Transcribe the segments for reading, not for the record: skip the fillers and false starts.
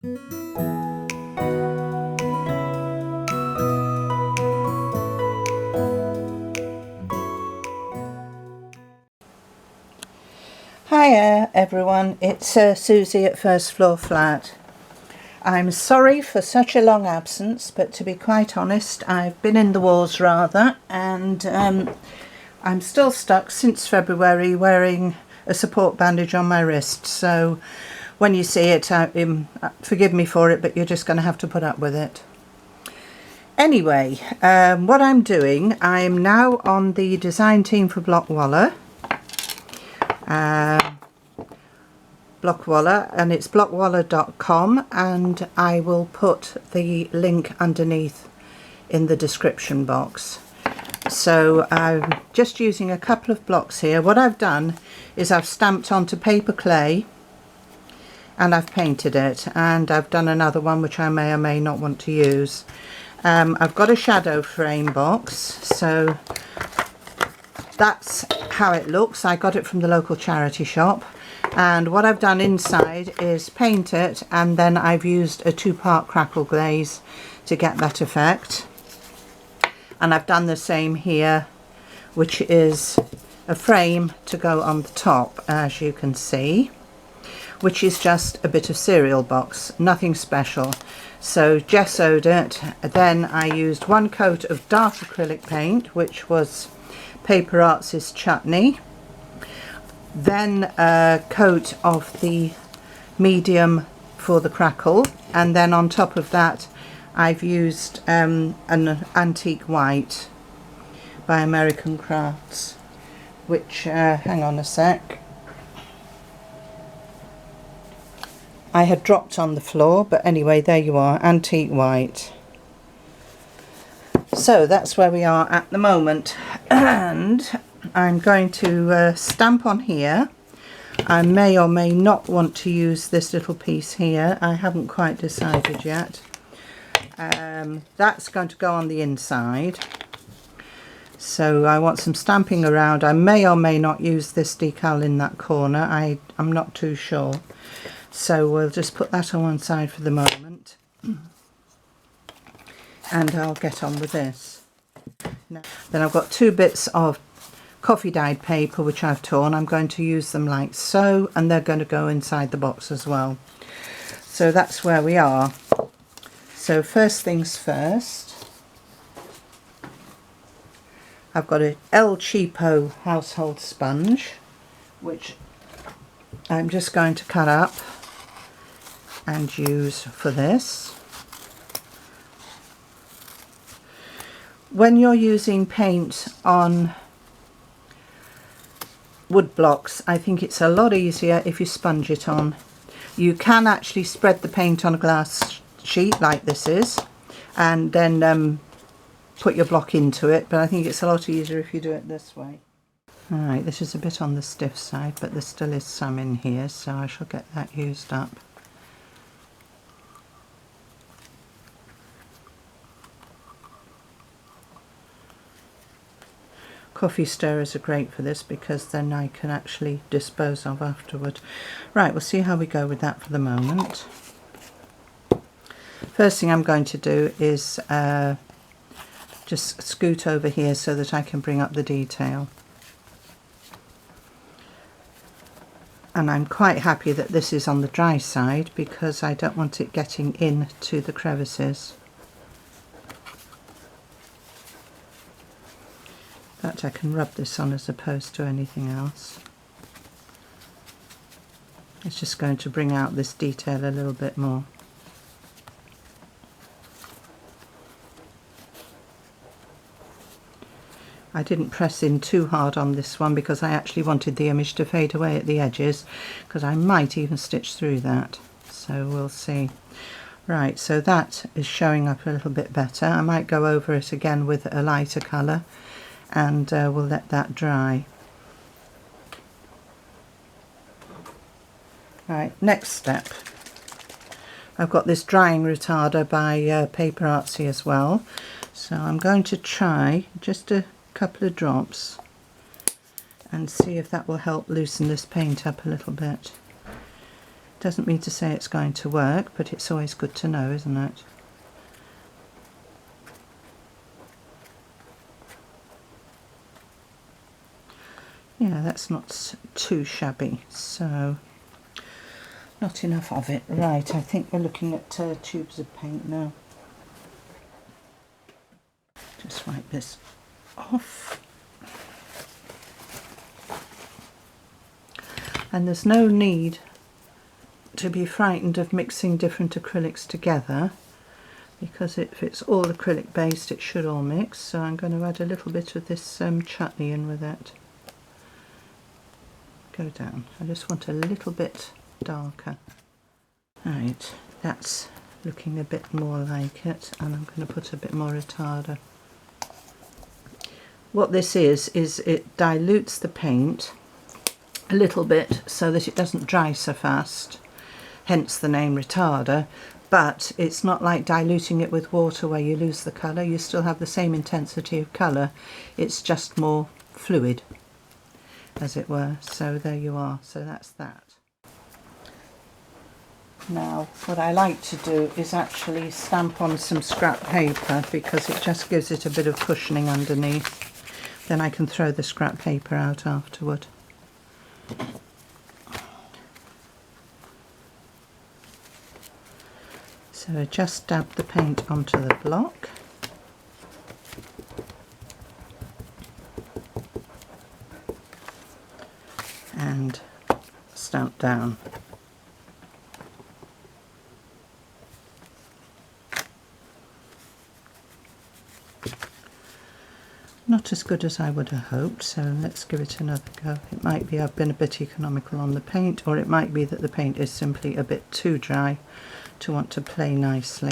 Hiya everyone, it's Susie at First Floor Flat. I'm sorry for such a long absence, but to be quite honest, I've been in the wars rather, and I'm still stuck since February wearing a support bandage on my wrist, so when you see it, forgive me for it, but you're just going to have to put up with it. Anyway, what I'm doing, I'm now on the design team for Blockwallah. Blockwallah, and it's blockwallah.com, and I will put the link underneath in the description box. So I'm just using a couple of blocks here. What I've done is I've stamped onto paper clay and I've painted it, and I've done another one which I may or may not want to use. I've got a shadow frame box, so that's how it looks. I got it from the local charity shop, and what I've done inside is paint it, and then I've used a 2-part crackle glaze to get that effect. And I've done the same here, which is a frame to go on the top, as you can see, which is just a bit of cereal box, nothing special. So gessoed it, then I used 1 coat of dark acrylic paint, which was Paper Arts' Chutney, then a coat of the medium for the crackle, and then on top of that I've used an antique white by American Crafts, which, hang on a sec, I had dropped on the floor, but anyway, there you are, antique white. So that's where we are at the moment, and I'm going to stamp on here. I may or may not want to use this little piece here. I haven't quite decided yet. That's going to go on the inside. So I want some stamping around. I may or may not use this decal in that corner. I'm not too sure. So we'll just put that on one side for the moment. And I'll get on with this. Now, then I've got 2 bits of coffee dyed paper which I've torn. I'm going to use them like so, and they're going to go inside the box as well. So that's where we are. So first things first, I've got a El Cheapo household sponge, which I'm just going to cut up and use for this. When you're using paint on wood blocks, I think it's a lot easier if you sponge it on. You can actually spread the paint on a glass sheet like this is, and then put your block into it, but I think it's a lot easier if you do it this way. Alright, this is a bit on the stiff side, but there still is some in here, so I shall get that used up. Coffee stirrers are great for this because then I can actually dispose of afterward. Right, we'll see how we go with that for the moment. First thing I'm going to do is just scoot over here so that I can bring up the detail. And I'm quite happy that this is on the dry side because I don't want it getting into the crevices. In fact, I can rub this on as opposed to anything else. It's just going to bring out this detail a little bit more. I didn't press in too hard on this one because I actually wanted the image to fade away at the edges, because I might even stitch through that, so we'll see. Right, so that is showing up a little bit better. I might go over it again with a lighter colour, and we'll let that dry. Right, next step. I've got this drying retarder by Paper Artsy as well, so I'm going to try just a couple of drops and see if that will help loosen this paint up a little bit. Doesn't mean to say it's going to work, but it's always good to know, isn't it? Yeah, that's not too shabby, so not enough of it. Right, I think we're looking at tubes of paint now. Just wipe this off. And there's no need to be frightened of mixing different acrylics together, because if it's all acrylic based it should all mix. So I'm going to add a little bit of this chutney in with it. Go down. I just want a little bit darker. Right, that's looking a bit more like it, and I'm going to put a bit more retarder. What this is it dilutes the paint a little bit so that it doesn't dry so fast, hence the name retarder, but it's not like diluting it with water where you lose the colour. You still have the same intensity of colour, it's just more fluid, as it were. So there you are, so that's that. Now what I like to do is actually stamp on some scrap paper, because it just gives it a bit of cushioning underneath. Then I can throw the scrap paper out afterward. So just dab the paint onto the block. And stamp down. Not as good as I would have hoped, so let's give it another go. It might be I've been a bit economical on the paint, or it might be that the paint is simply a bit too dry to want to play nicely.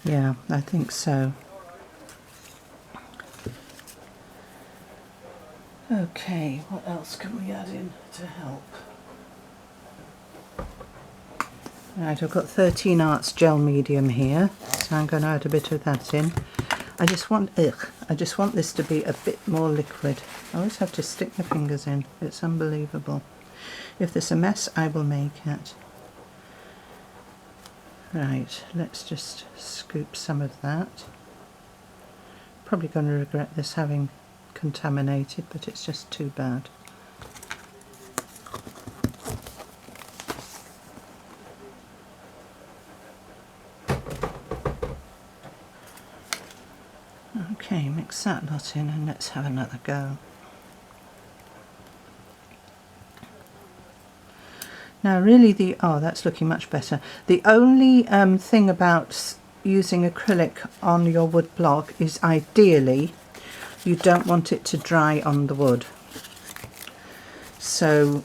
Yeah, I think so. Okay, what else can we add in to help? Right, I've got 13 Arts gel medium here, so I'm going to add a bit of that in. I just want this to be a bit more liquid. I always have to stick my fingers in. It's unbelievable. If there's a mess, I will make it. Right, let's just scoop some of that. Probably going to regret this having contaminated, but it's just too bad. Okay, mix that lot in and let's have another go. Now really that's looking much better. The only thing about using acrylic on your wood block is ideally you don't want it to dry on the wood. So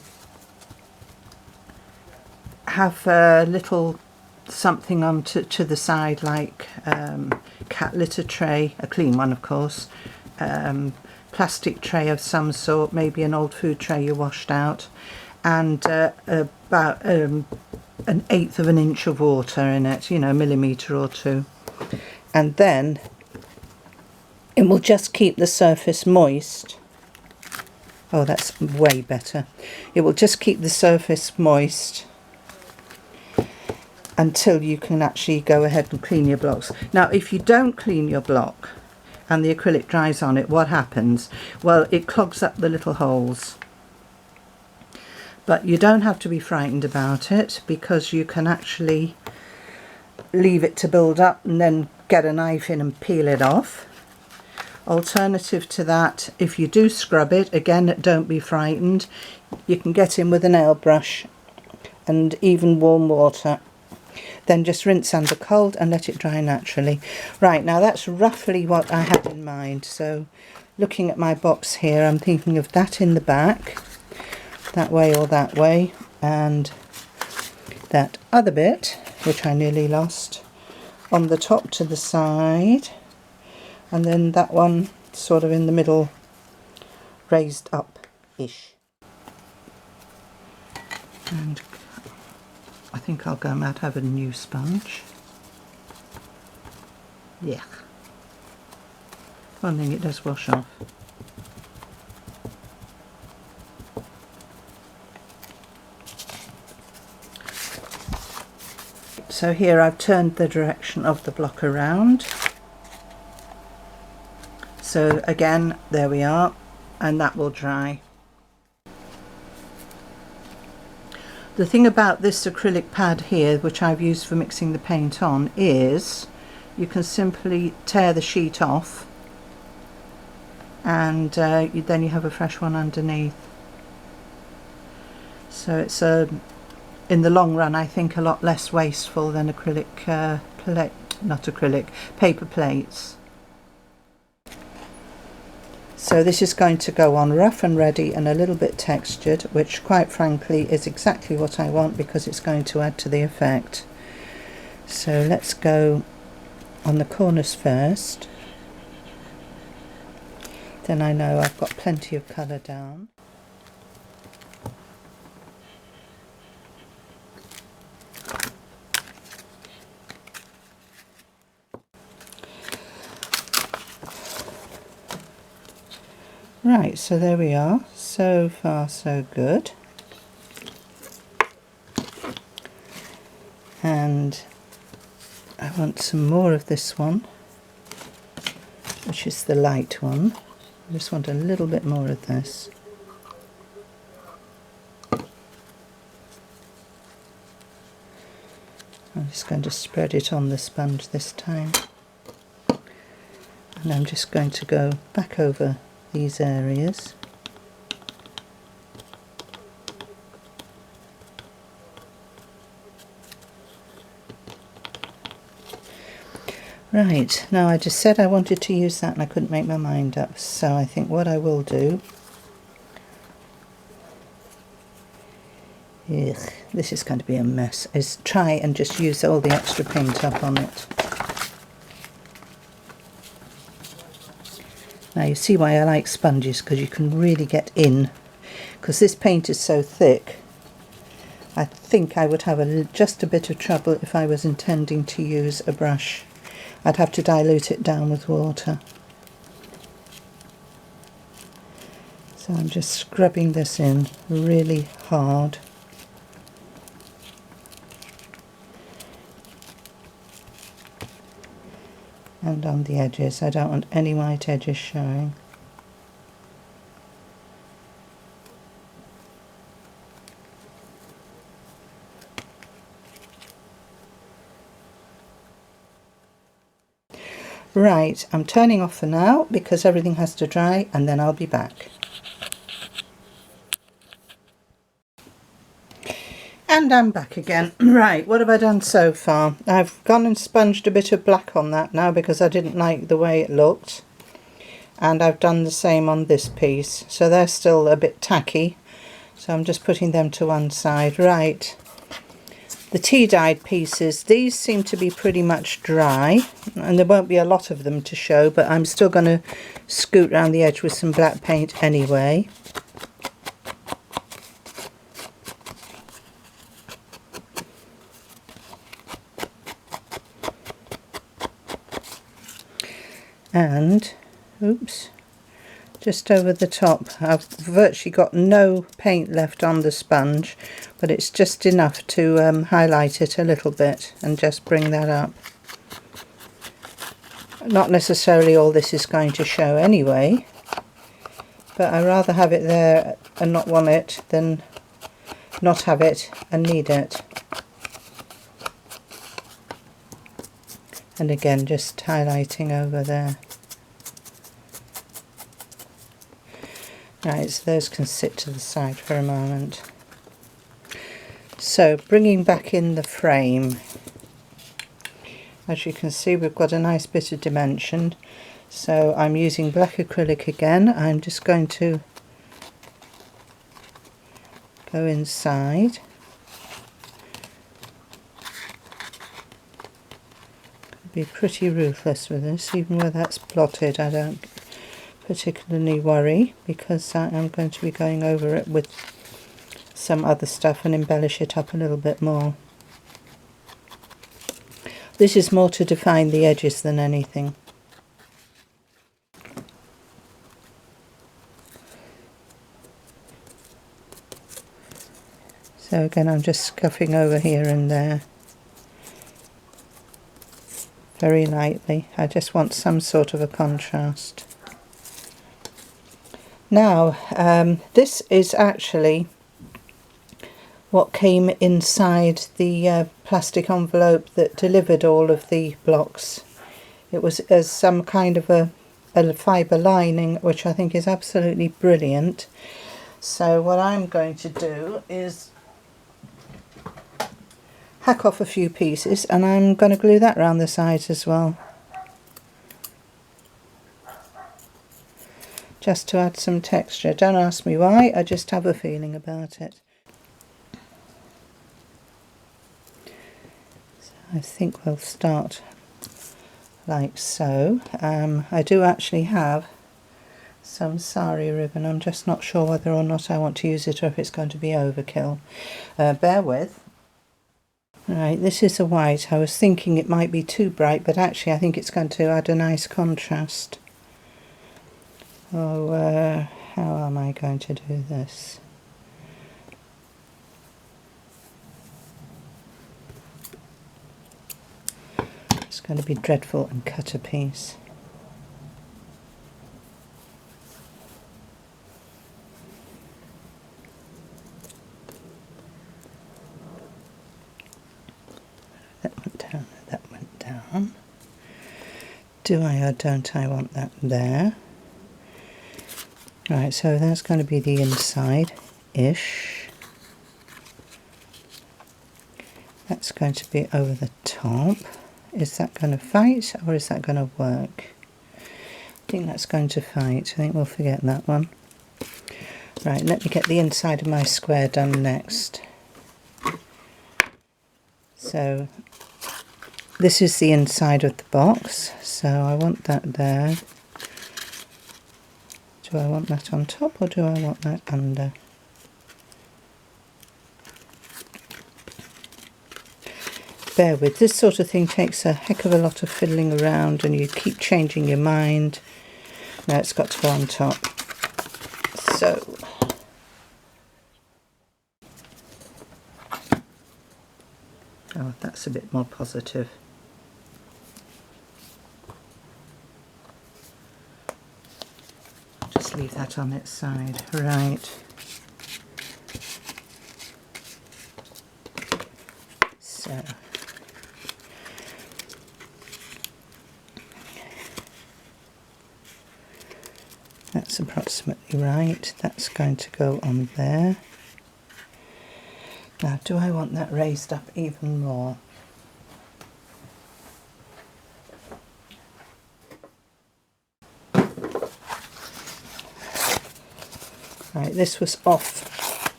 have a little something on to the side, like cat litter tray, a clean one of course, plastic tray of some sort, maybe an old food tray you washed out, and about 1/8 of an inch of water in it, you know, a millimetre or two, and then it will just keep the surface moist. Oh, that's way better. It will just keep the surface moist until you can actually go ahead and clean your blocks. Now if you don't clean your block and the acrylic dries on it, what happens? Well, it clogs up the little holes. But you don't have to be frightened about it, because you can actually leave it to build up and then get a knife in and peel it off. Alternative to that, if you do scrub it, again, don't be frightened. You can get in with a nail brush and even warm water. Then just rinse under cold and let it dry naturally. Right, now that's roughly what I had in mind. So looking at my box here, I'm thinking of that in the back, that way or that way, and that other bit, which I nearly lost, on the top to the side, and then that one sort of in the middle, raised up-ish. And I think I'll go mad, have a new sponge. Yeah. One thing, it does wash off. So here I've turned the direction of the block around. So again, there we are, and that will dry. The thing about this acrylic pad here, which I've used for mixing the paint on, is you can simply tear the sheet off, and then you have a fresh one underneath. So it's in the long run, I think, a lot less wasteful than acrylic paper plates. So this is going to go on rough and ready and a little bit textured, which quite frankly is exactly what I want because it's going to add to the effect. So let's go on the corners first. Then I know I've got plenty of colour down. Right, so there we are. So far so good. And I want some more of this one, which is the light one. I just want a little bit more of this. I'm just going to spread it on the sponge this time. And I'm just going to go back over these areas. Right, now I just said I wanted to use that and I couldn't make my mind up, so I think what I will do, this is going to be a mess, is try and just use all the extra paint up on it. Now you see why I like sponges, because you can really get in. Because this paint is so thick, I think I would have just a bit of trouble if I was intending to use a brush. I'd have to dilute it down with water. So I'm just scrubbing this in really hard. And on the edges, I don't want any white edges showing. Right, I'm turning off for now because everything has to dry, and then I'll be back. And I'm back again. Right, what have I done so far? I've gone and sponged a bit of black on that now because I didn't like the way it looked. And I've done the same on this piece. So they're still a bit tacky. So I'm just putting them to one side. Right, the tea-dyed pieces, these seem to be pretty much dry. And there won't be a lot of them to show, but I'm still going to scoot around the edge with some black paint anyway. And oops, just over the top, I've virtually got no paint left on the sponge, but it's just enough to highlight it a little bit and just bring that up. Not necessarily all this is going to show anyway, but I'd rather have it there and not want it than not have it and need it. And again, just highlighting over there. Right, so those can sit to the side for a moment. So, bringing back in the frame. As you can see, we've got a nice bit of dimension. So I'm using black acrylic again. I'm just going to go inside. Be pretty ruthless with this, even where that's blotted. I don't particularly worry because I am going to be going over it with some other stuff and embellish it up a little bit more. This is more to define the edges than anything. So again, I'm just scuffing over here and there very lightly. I just want some sort of a contrast. Now, this is actually what came inside the plastic envelope that delivered all of the blocks. It was as some kind of a fibre lining, which I think is absolutely brilliant. So what I'm going to do is hack off a few pieces, and I'm going to glue that around the sides as well, just to add some texture. Don't ask me why, I just have a feeling about it. So I think we'll start like so. I do actually have some sari ribbon. I'm just not sure whether or not I want to use it or if it's going to be overkill. Bear with. Right, this is a white. I was thinking it might be too bright, but actually I think it's going to add a nice contrast. Oh, how am I going to do this? It's going to be dreadful and cut a piece. That went down, that went down. Do I or don't I want that there? Right, so that's going to be the inside-ish. That's going to be over the top. Is that going to fight or is that going to work? I think that's going to fight. I think we'll forget that one. Right, let me get the inside of my square done next. So this is the inside of the box, so I want that there. Do I want that on top or do I want that under? Bear with, this sort of thing takes a heck of a lot of fiddling around and you keep changing your mind. Now it's got to go on top. So oh, that's a bit more positive. Just leave that on its side. Right. So that's approximately right. That's going to go on there. Now, do I want that raised up even more? Right, this was off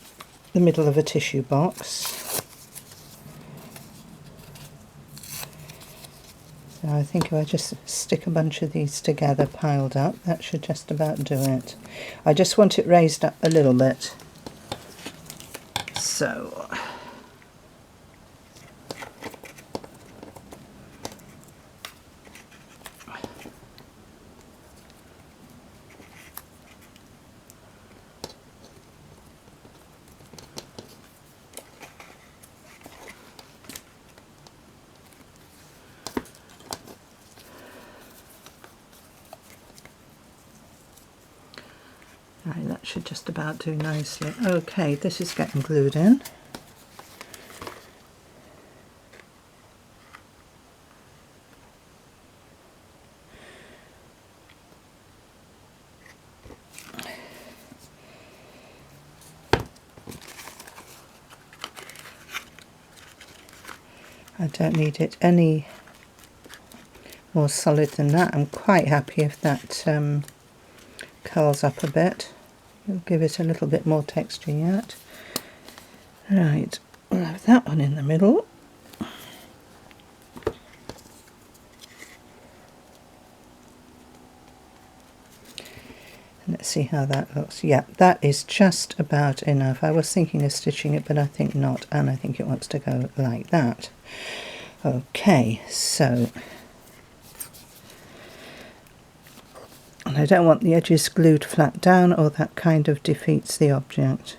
the middle of a tissue box. So I think if I just stick a bunch of these together piled up, that should just about do it. I just want it raised up a little bit. So right, that should just about do nicely. Okay, this is getting glued in. I don't need it any more solid than that. I'm quite happy if that curls up a bit. It'll give it a little bit more texture yet. Right, we'll have that one in the middle. Let's see how that looks. Yeah, that is just about enough. I was thinking of stitching it, but I think not, and I think it wants to go like that. Okay, so, and I don't want the edges glued flat down or that kind of defeats the object.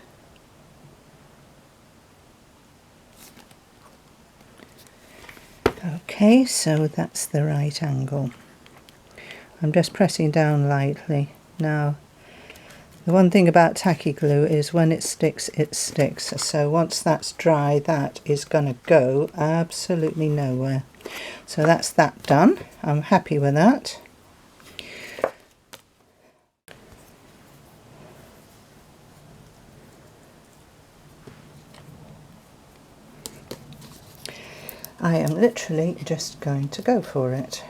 Okay, so that's the right angle. I'm just pressing down lightly. Now, the one thing about tacky glue is when it sticks, so once that's dry, that is going to go absolutely nowhere. So that's that done. I'm happy with that. I am literally just going to go for it.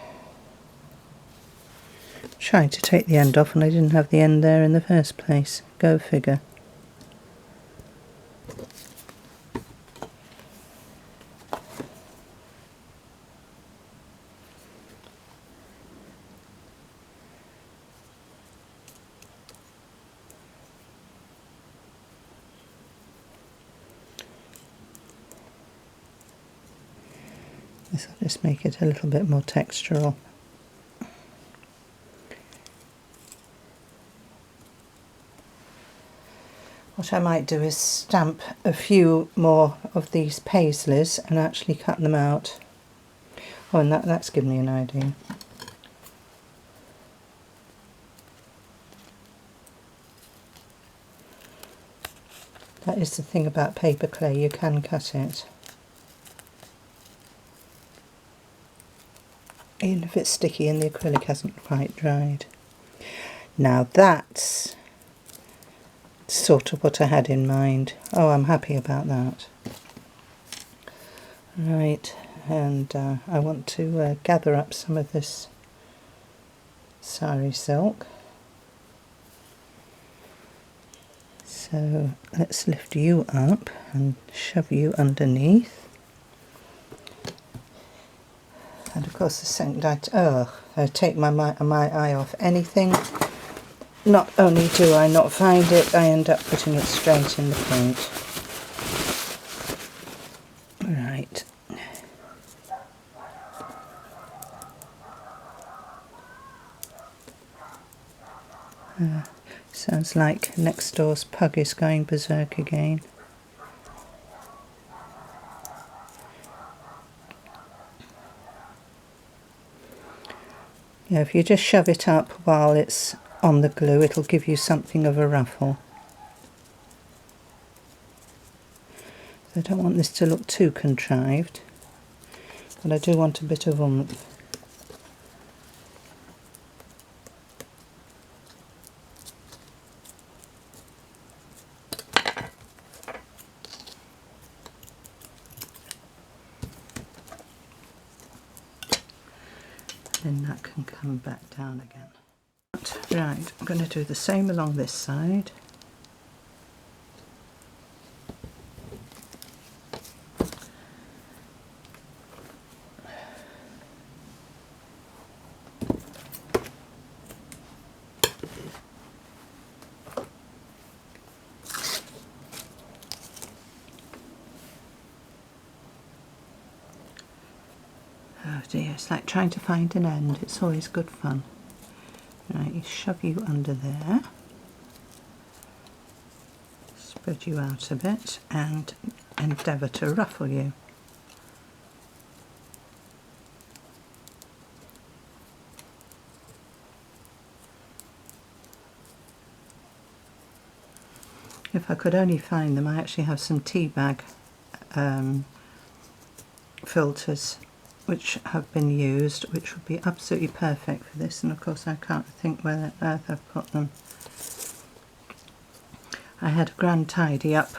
Trying to take the end off and I didn't have the end there in the first place. Go figure. This will just make it a little bit more textural. What I might do is stamp a few more of these paisleys and actually cut them out. Oh, and that's given me an idea. That is the thing about paper clay, you can cut it. Even if it's sticky and the acrylic hasn't quite dried. Now that's sort of what I had in mind. Oh, I'm happy about that. Right, and I want to gather up some of this sari silk. So let's lift you up and shove you underneath. And of course the second I take my eye off anything, not only do I not find it, I end up putting it straight in the point. Right. Sounds like next door's pug is going berserk again. Yeah, if you just shove it up while it's on the glue, it'll give you something of a ruffle. I don't want this to look too contrived, but I do want a bit of oomph. Then that can come back down again. Right, I'm going to do the same along this side. Oh dear, it's like trying to find an end. It's always good fun. Right, you shove you under there, spread you out a bit and endeavour to ruffle you. If I could only find them, I actually have some tea bag filters which have been used, which would be absolutely perfect for this, and of course I can't think where on earth I've put them. I had a grand tidy up.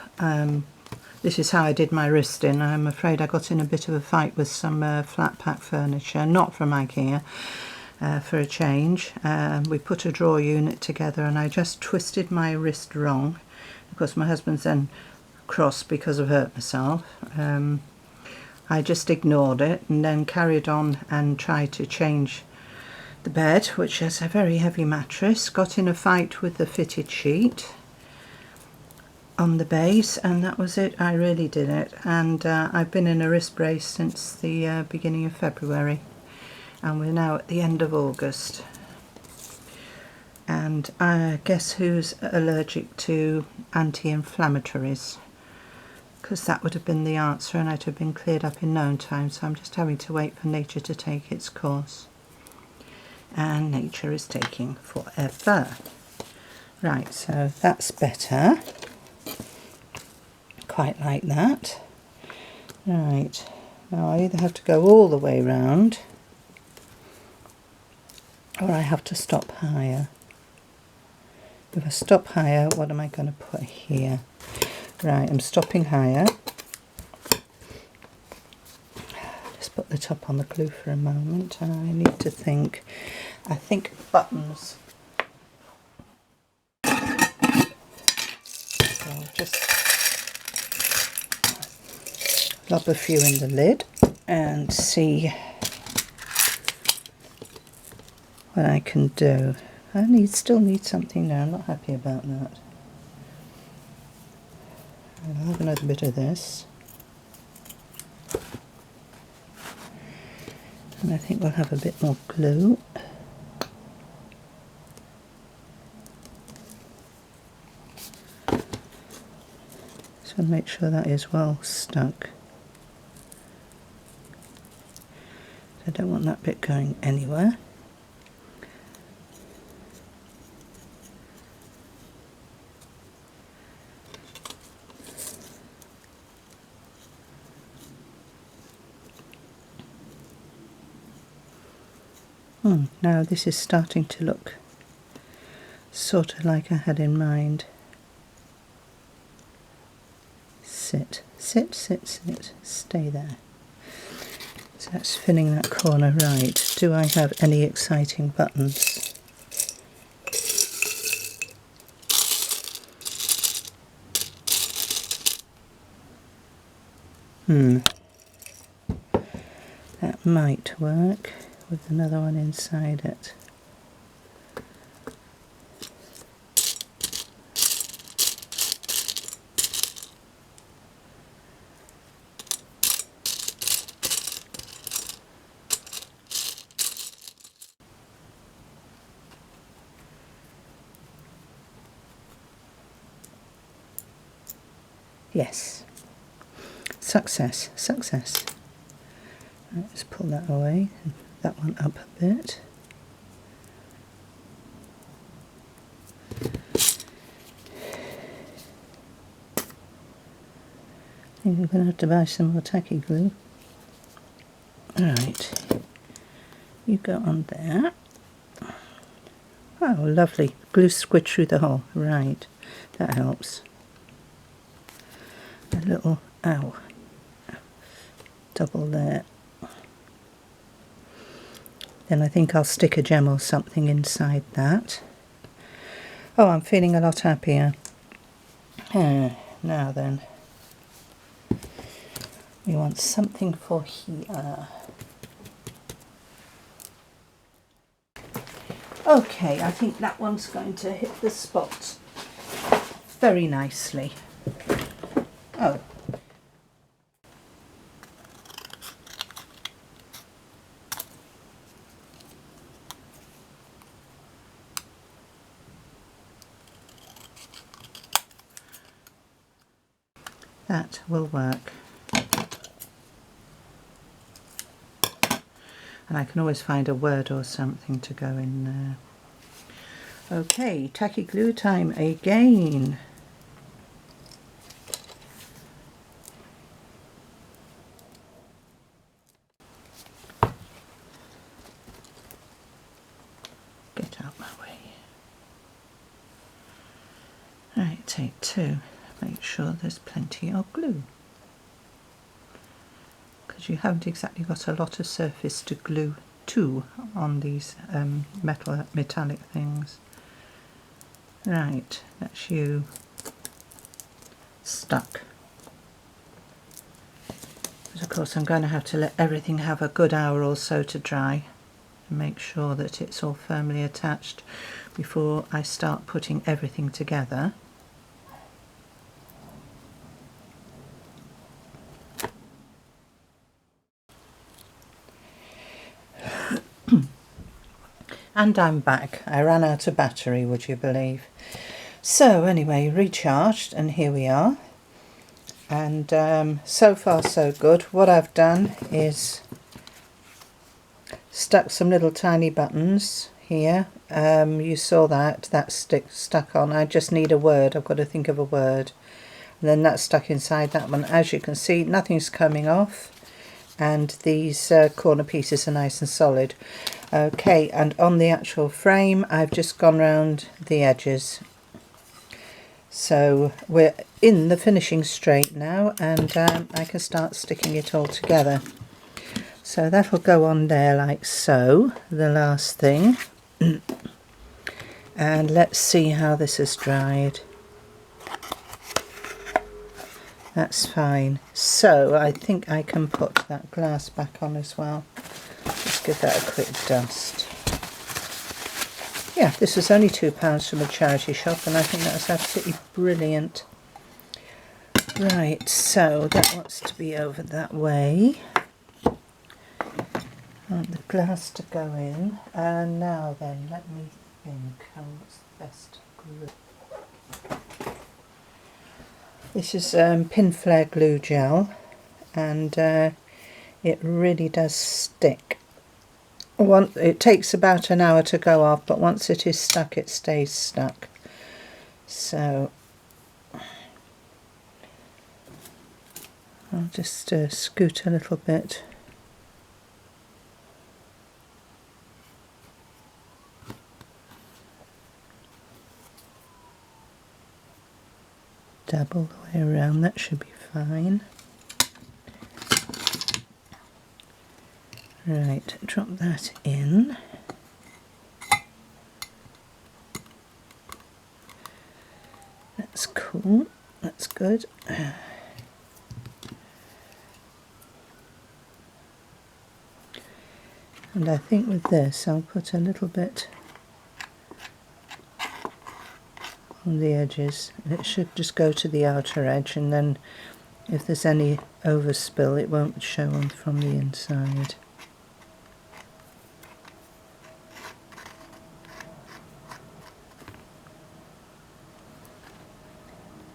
This is how I did my wristing. I'm afraid I got in a bit of a fight with some flat pack furniture, not from IKEA, for a change. We put a drawer unit together and I just twisted my wrist wrong. Of course my husband's then cross because I've hurt myself. I just ignored it and then carried on and tried to change the bed, which has a very heavy mattress. Got in a fight with the fitted sheet on the base, and that was it. I really did it. And I've been in a wrist brace since the beginning of February, and we're now at the end of August. And guess who's allergic to anti-inflammatories? because that would have been the answer and I'd have been cleared up in no time. So I'm just having to wait for nature to take its course. And nature is taking forever. Right, so that's better. Quite like that. Right, now I either have to go all the way round or I have to stop higher. If I stop higher, what am I going to put here? Right, I'm stopping higher. Just put the top on the glue for a moment. I need to think. I think buttons. So I'll just lob a few in the lid and see what I can do. I still need something there. I'm not happy about that. I'll have another bit of this. And I think we'll have a bit more glue. So make sure that is well stuck. I don't want that bit going anywhere. Now this is starting to look sort of like I had in mind. Sit, sit, sit, sit, stay there. So that's filling that corner right. Do I have any exciting buttons? That might work with another one inside it. Yes. Success, success. Right, let's pull that away. That one up a bit. I think I'm going to have to buy some more tacky glue. Alright, you go on there. Oh, lovely. Glue squid through the hole. Right, that helps. A little, ow, double there. Then I think I'll stick a gem or something inside that. Oh, I'm feeling a lot happier. Now then, we want something for here. Okay, I think that one's going to hit the spot very nicely. Oh. That will work. And I can always find a word or something to go in there. Okay, tacky glue time again. Get out my way. Right, take two. Make sure there's plenty of glue, because you haven't exactly got a lot of surface to glue to on these metallic things. Right, that's you stuck. But of course I'm going to have to let everything have a good hour or so to dry and make sure that it's all firmly attached before I start putting everything together. And I'm back. I ran out of battery, would you believe? So anyway, recharged, and here we are. and so far so good. What I've done is stuck some little tiny buttons here. You saw that stuck on. I just need a word. I've got to think of a word, and then that's stuck inside that one. As you can see, nothing's coming off, and these corner pieces are nice and solid. Okay, and on the actual frame I've just gone round the edges, so we're in the finishing straight now, and I can start sticking it all together. So that'll go on there like so, the last thing. And let's see how this has dried. That's fine. So I think I can put that glass back on as well. Just give that a quick dust. Yeah, this was only £2 from a charity shop, and I think that was absolutely brilliant. Right, so that wants to be over that way. I want the glass to go in. And now then, let me think, what's the best glue? This is pin flare glue gel, and it really does stick. It takes about an hour to go off, but once it is stuck, it stays stuck. So I'll just scoot a little bit. Double the way around, that should be fine. Right, drop that in. That's cool, that's good. And I think with this I'll put a little bit on the edges. It should just go to the outer edge, and then if there's any overspill it won't show on from the inside.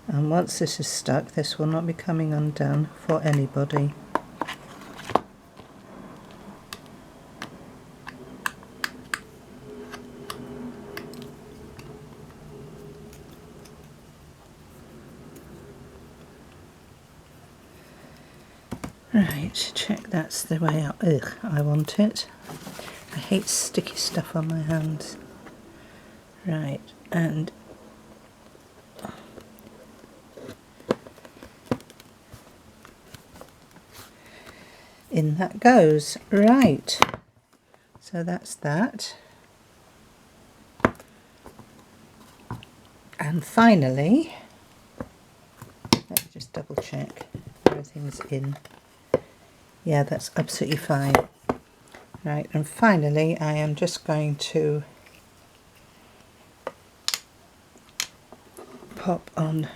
And once this is stuck, this will not be coming undone for anybody. Right, check that's the way I want it. I hate sticky stuff on my hands. Right, and in that goes. Right, so that's that. And finally, let me just double check everything's in. Yeah, that's absolutely fine. Right, and finally I am just going to pop on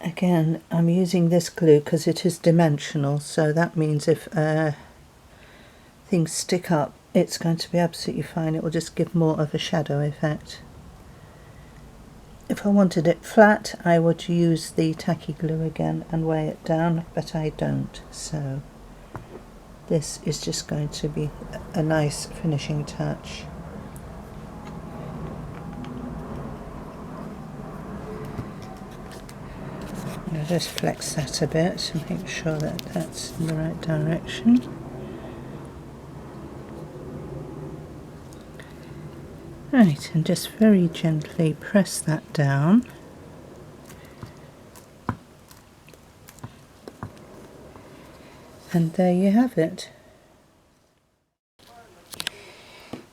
again. I'm using this glue because it is dimensional, so that means if things stick up, it's going to be absolutely fine. It will just give more of a shadow effect. If I wanted it flat, I would use the tacky glue again and weigh it down, but I don't. So this is just going to be a nice finishing touch. I'll just flex that a bit to make sure that that's in the right direction. Right, and just very gently press that down. And there you have it.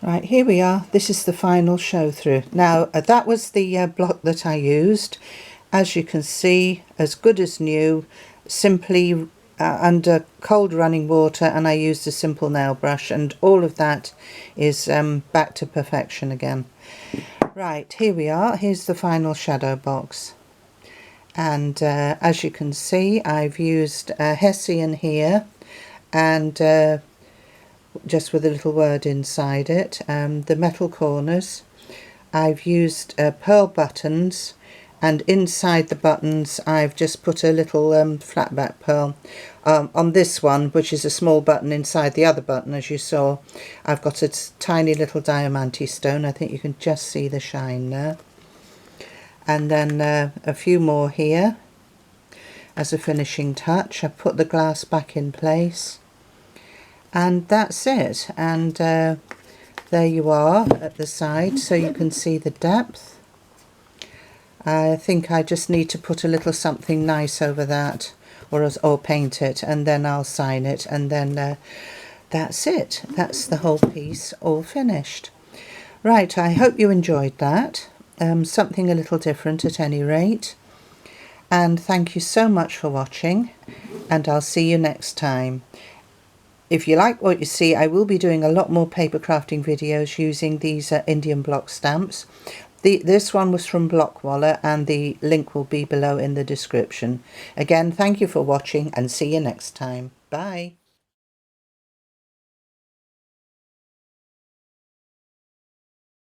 Right, here we are. This is the final show through. Now, that was the block that I used. As you can see, as good as new, simply under cold running water, and I used a simple nail brush, and all of that is back to perfection again. Right, here we are. Here's the final shadow box. And as you can see, I've used Hessian here, and just with a little word inside it, the metal corners. I've used pearl buttons, and inside the buttons I've just put a little flat back pearl. On this one, which is a small button inside the other button, as you saw, I've got a tiny little diamante stone. I think you can just see the shine there. And then a few more here as a finishing touch. I've put the glass back in place, and that's it. And there you are at the side, so you can see the depth. I think I just need to put a little something nice over that, or paint it, and then I'll sign it, and then that's it. That's the whole piece all finished. Right, I hope you enjoyed that. Something a little different at any rate. And thank you so much for watching, and I'll see you next time. If you like what you see, I will be doing a lot more paper crafting videos using these Indian block stamps. This one was from Blockwallah, and the link will be below in the description. Again, thank you for watching, and see you next time. Bye.